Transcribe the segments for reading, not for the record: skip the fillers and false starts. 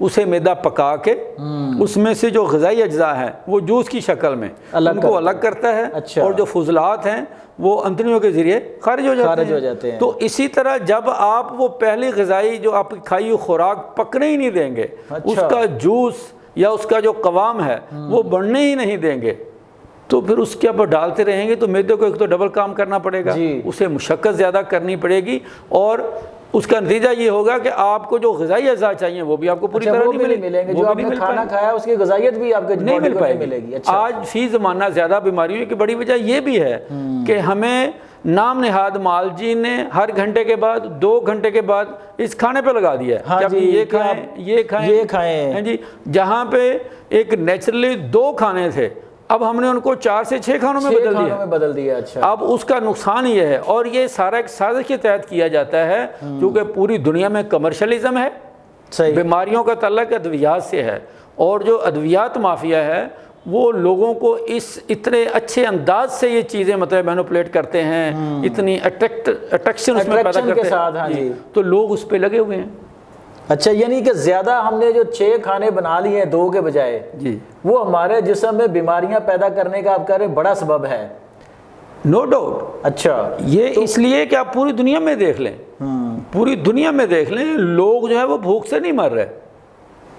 اسے میدا پکا کے اس میں سے جو غذائی اجزاء ہیں وہ جوس کی شکل میں ان کو الگ کرتا ہے، اور جو فضلات ہیں وہ انتڑیوں کے ذریعے خارج ہو جاتے ہیں۔ تو اسی طرح جب آپ وہ پہلی غذائی جو آپ کی کھائی ہوئی خوراک پکنے ہی نہیں دیں گے، اس کا جوس یا اس کا جو قوام ہے وہ بڑھنے ہی نہیں دیں گے، تو پھر اس کے اوپر ڈالتے رہیں گے تو میدے کو ایک تو ڈبل کام کرنا پڑے گا، اسے مشقت زیادہ کرنی پڑے گی، اور اس کا نتیجہ یہ ہوگا کہ آپ کو جو غذائی اجزاء چاہیے وہ بھی آپ کو پوری طرح نہیں ملیں گے، جو آپ نے کھانا کھایا اس کی غذائیت بھی آپ کو نہیں مل پائے گی۔ آج فی زمانہ زیادہ بیماریوں کی بڑی وجہ یہ بھی ہے کہ ہمیں نام نہاد معالجین نے ہر گھنٹے کے بعد 2 گھنٹے کے بعد اس کھانے پہ لگا دیا ہے کہ یہ کھائیں، جی، جہاں پہ ایک نیچرلی 2 کھانے تھے اب ہم نے ان کو 4 سے 6 کھانوں میں بدل دیا۔ اب اس کا نقصان یہ ہے، اور یہ سارا ایک سازش کے تحت کیا جاتا ہے کیونکہ پوری دنیا میں کمرشلزم ہے، بیماریوں کا تعلق ادویات سے ہے، اور جو ادویات مافیا ہے وہ لوگوں کو اس اتنے اچھے انداز سے یہ چیزیں مطلب مینوپولیٹ کرتے ہیں، اتنی اٹریکشن اس میں پیدا کرتے ہیں، تو لوگ اس پہ لگے ہوئے ہیں۔ اچھا، یعنی کہ زیادہ ہم نے جو 6 کھانے بنا لیے ہیں 2 کے بجائے، وہ ہمارے جسم میں بیماریاں پیدا کرنے کا آپ کہہ رہے ہیں بڑا سبب ہے۔ No doubt. اچھا، یہ اس لیے کہ آپ پوری دنیا میں دیکھ لیں، پوری دنیا میں دیکھ لیں، لوگ جو ہے وہ بھوک سے نہیں مر رہے،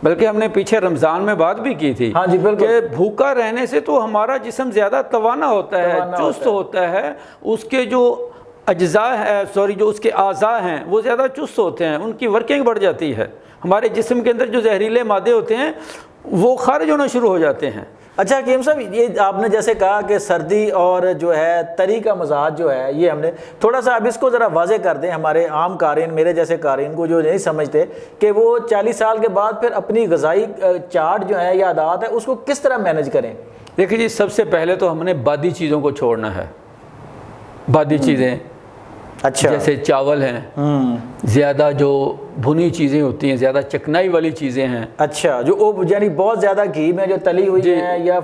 بلکہ ہم نے پیچھے رمضان میں بات بھی کی تھی کہ بھوکا رہنے سے تو ہمارا جسم زیادہ توانا ہوتا ہے، چست ہوتا ہے، اس کے جو اجزاء ہے جو اس کے اعضاء ہیں وہ زیادہ چست ہوتے ہیں، ان کی ورکنگ بڑھ جاتی ہے، ہمارے جسم کے اندر جو زہریلے مادے ہوتے ہیں وہ خارج ہونا شروع ہو جاتے ہیں۔ اچھا حکیم صاحب، یہ آپ نے جیسے کہا کہ سردی اور جو ہے تری کا مزاج جو ہے، یہ ہم نے تھوڑا سا اب اس کو ذرا واضح کر دیں ہمارے عام قارئین، میرے جیسے قارئین کو جو نہیں سمجھتے کہ وہ 40 سال کے بعد پھر اپنی غذائی چارٹ جو ہے یا عادات ہے اس کو کس طرح مینج کریں؟ دیکھیں جی، سب سے پہلے تو ہم نے بادی چیزوں کو چھوڑنا ہے، بادی چیزیں، اچھا، جیسے چاول ہیں، زیادہ جو بھنی چیزیں ہوتی ہیں، زیادہ چکنائی والی چیزیں ہیں، اچھا، جو یعنی بہت زیادہ گھی میں جو تلی ہوئی ہیں یا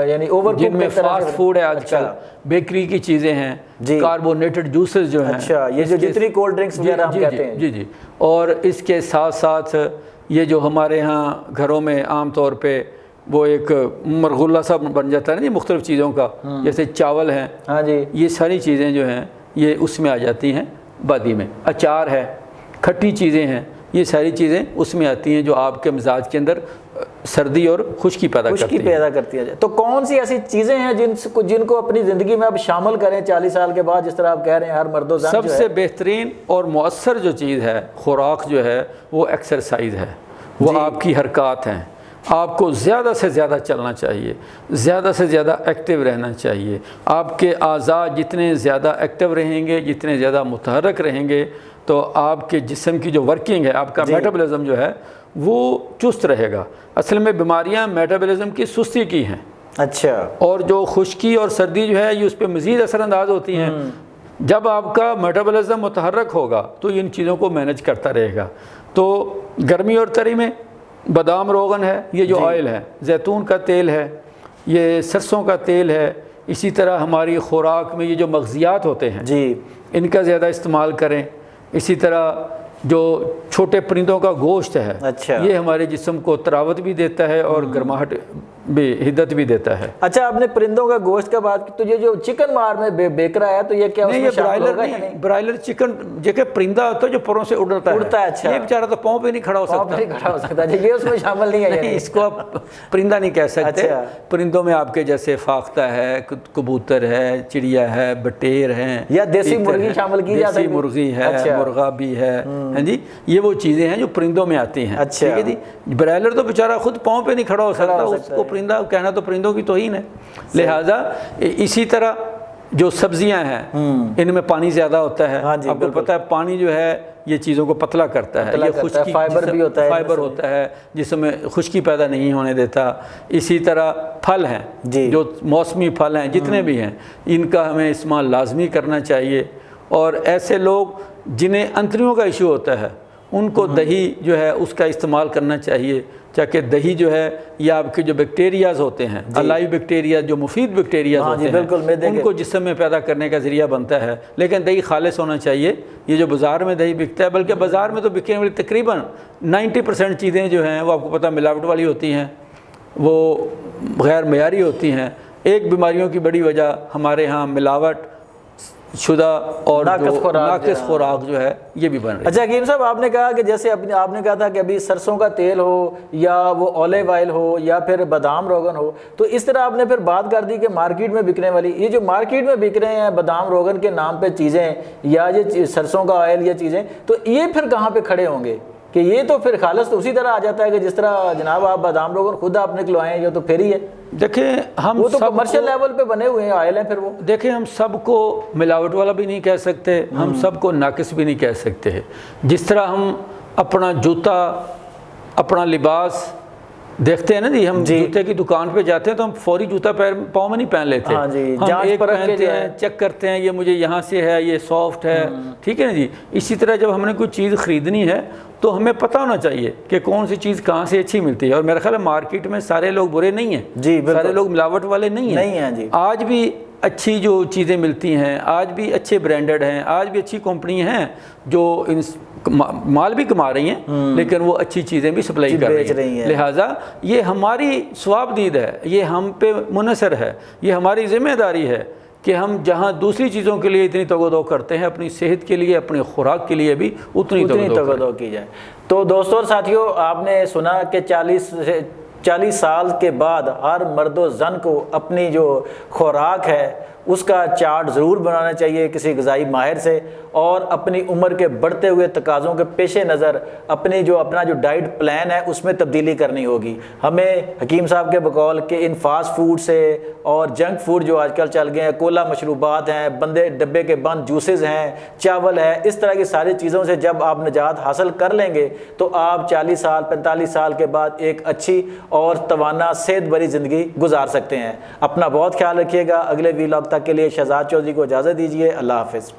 یعنی اوور کوک، جن میں فاسٹ فوڈ ہے آج کل، بیکری کی چیزیں ہیں، کاربونیٹڈ جوسز جو ہیں، اچھا، یہ جو جتنی کولڈ ڈرنکس وغیرہ ہم کہتے ہیں، جی، اور اس کے ساتھ ساتھ یہ جو ہمارے ہاں گھروں میں عام طور پہ وہ ایک مرغلہ سا بن جاتا ہے نا مختلف چیزوں کا، جیسے چاول ہیں، یہ ساری چیزیں جو ہیں یہ اس میں آ جاتی ہیں بادی میں، اچار ہے، کھٹی چیزیں ہیں، یہ ساری چیزیں اس میں آتی ہیں جو آپ کے مزاج کے اندر سردی اور خشکی پیدا کرتی ہیں۔ تو کون سی ایسی چیزیں ہیں جن کو اپنی زندگی میں اب شامل کریں 40 سال کے بعد، جس طرح آپ کہہ رہے ہیں ہر مرد و زن؟ سب سے بہترین اور مؤثر جو چیز ہے خوراک جو ہے وہ ایکسرسائز ہے، وہ آپ کی حرکات ہیں، آپ کو زیادہ سے زیادہ چلنا چاہیے، زیادہ سے زیادہ ایکٹیو رہنا چاہیے، آپ کے اعضاء جتنے زیادہ ایکٹیو رہیں گے، جتنے زیادہ متحرک رہیں گے، تو آپ کے جسم کی جو ورکنگ ہے، آپ کا میٹابولزم جو ہے وہ چست رہے گا۔ اصل میں بیماریاں میٹابولزم کی سستی کی ہیں، اچھا، اور جو خشکی اور سردی جو ہے یہ اس پہ مزید اثر انداز ہوتی ہیں۔ جب آپ کا میٹابولزم متحرک ہوگا تو ان چیزوں کو مینج کرتا رہے گا۔ تو گرمی اور تری میں بادام روغن ہے، یہ جو آئل ہے، زیتون کا تیل ہے، یہ سرسوں کا تیل ہے، اسی طرح ہماری خوراک میں یہ جو مغزیات ہوتے ہیں ان کا زیادہ استعمال کریں۔ اسی طرح جو چھوٹے پرندوں کا گوشت ہے، یہ ہمارے جسم کو تراوت بھی دیتا ہے اور گرماہٹ بھی، حدت بھی دیتا ہے۔ اچھا، آپ نے پرندوں کا گوشت کا بات کی، تو یہ جو چکن مار میں بیک رہا ہے تو یہ کیا اس میں شامل ہوگا یا نہیں؟ برائلر چکن جیسے پرندہ ہوتا ہے جو پروں سے اڑتا ہے، اچھا، یہ بیچارہ تو پاؤں پہ نہیں کھڑا ہو سکتا، یہ اس میں شامل نہیں ہے، اس کو آپ پرندہ نہیں کہہ سکتے۔ پرندوں میں آپ کے جیسے فاختہ ہے، کبوتر ہے، چڑیا ہے، بٹیر ہیں، یا دیسی مرغی شامل کی جا سکتی، دیسی مرغی ہے، مرغا بھی ہے، ہاں جی، یہ وہ چیزیں ہیں جو پرندوں میں آتی ہیں۔ ٹھیک ہے جی، برائلر تو بیچارہ خود پاؤں پہ نہیں کھڑا ہو سکتا، اس کو پرندہ کہنا تو پرندوں کی توہین ہے۔ لہٰذا اسی طرح جو سبزیاں ہیں ان میں پانی زیادہ ہوتا ہے، آپ کو پتہ ہے پانی جو ہے یہ چیزوں کو پتلا کرتا ہے، یہ خشکی، فائبر بھی ہوتا ہے، فائبر ہوتا ہے جس میں خشکی پیدا نہیں ہونے دیتا۔ اسی طرح پھل ہیں، جو موسمی پھل ہیں جتنے بھی ہیں ان کا ہمیں استعمال لازمی کرنا چاہیے۔ اور ایسے لوگ جنہیں انتڑیوں کا ایشو ہوتا ہے ان کو دہی جو ہے اس کا استعمال کرنا چاہیے، تاکہ دہی جو ہے یہ آپ کے جو بیکٹیریاز ہوتے ہیں، الائیو بیکٹیریا، جو مفید بیکٹیریاز ہوتے ہیں، ان کو جسم میں پیدا کرنے کا ذریعہ بنتا ہے۔ لیکن دہی خالص ہونا چاہیے۔ یہ جو بازار میں دہی بکتا ہے، بلکہ بازار میں تو بکنے والی تقریباً 90% چیزیں جو ہیں وہ آپ کو پتہ ملاوٹ والی ہوتی ہیں، وہ غیر معیاری ہوتی ہیں۔ ایک بیماریوں کی بڑی وجہ ہمارے ہاں ملاوٹ شدہ اور ناقص خوراک جو ہے یہ بھی بن رہی ہے۔ اچھا حکیم صاحب، آپ نے کہا کہ جیسے آپ نے کہا تھا کہ ابھی سرسوں کا تیل ہو یا وہ اولیو آئل ہو یا پھر بادام روغن ہو، تو اس طرح آپ نے پھر بات کر دی کہ مارکیٹ میں بکنے والی یہ جو مارکیٹ میں بک رہے ہیں بادام روغن کے نام پہ چیزیں یا یہ سرسوں کا آئل یا چیزیں، تو یہ پھر کہاں پہ کھڑے ہوں گے؟ کہ یہ تو پھر خالص تو اسی طرح آ جاتا ہے کہ جس طرح جناب آپ بادام روغن خود آپ نکلوائیں، یہ تو پھر ہی ہے۔ دیکھیں ہم وہ تو کمرشل لیول پہ بنے ہوئے ہیں آئل ہیں پھر وہ۔ دیکھیں ہم سب کو ملاوٹ والا بھی نہیں کہہ سکتے، ہم سب کو ناقص بھی نہیں کہہ سکتے۔ جس طرح ہم اپنا جوتا، اپنا لباس دیکھتے ہیں نا جی، ہم جوتے کی دکان پہ جاتے ہیں تو ہم فوری جوتا پاؤں میں نہیں پہن لیتے، ہم ایک پہنتے ہیں، چیک کرتے ہیں یہ مجھے یہاں سے ہے، یہ سافٹ ہے، ٹھیک ہے نا جی۔ اسی طرح جب ہم نے کوئی چیز خریدنی ہے تو ہمیں پتہ ہونا چاہیے کہ کون سی چیز کہاں سے اچھی ملتی ہے۔ اور میرا خیال ہے مارکیٹ میں سارے لوگ برے نہیں ہیں، سارے لوگ ملاوٹ والے نہیں ہیں۔ آج بھی اچھی جو چیزیں ملتی ہیں، آج بھی اچھے برانڈڈ ہیں، آج بھی اچھی کمپنی ہیں جو مال بھی کما رہی ہیں لیکن وہ اچھی چیزیں بھی سپلائی کر رہی ہیں۔ لہٰذا یہ ہماری ثواب دید ہے، یہ ہم پہ منحصر ہے، یہ ہماری ذمہ داری ہے کہ ہم جہاں دوسری چیزوں کے لیے اتنی توجہ کرتے ہیں، اپنی صحت کے لیے، اپنی خوراک کے لیے بھی اتنی توجہ کی جائے۔ تو دوستوں اور ساتھیوں، آپ نے سنا کہ 40 سال کے بعد ہر مرد و زن کو اپنی جو خوراک ہے اس کا چارٹ ضرور بنانا چاہیے کسی غذائی ماہر سے، اور اپنی عمر کے بڑھتے ہوئے تقاضوں کے پیش نظر اپنا جو ڈائٹ پلان ہے اس میں تبدیلی کرنی ہوگی۔ ہمیں حکیم صاحب کے بقول کہ ان فاسٹ فوڈ سے اور جنک فوڈ جو آج کل چل گئے ہیں، کولا مشروبات ہیں، بندے ڈبے کے بند جوسز ہیں، چاول ہے، اس طرح کی ساری چیزوں سے جب آپ نجات حاصل کر لیں گے تو آپ 40 سال 45 سال کے بعد ایک اچھی اور توانا صحت بھری زندگی گزار سکتے ہیں۔ اپنا بہت خیال رکھیے گا۔ اگلے ویلاگ تک کے لیے شہزاد چودھری کو اجازت دیجیے۔ اللہ حافظ۔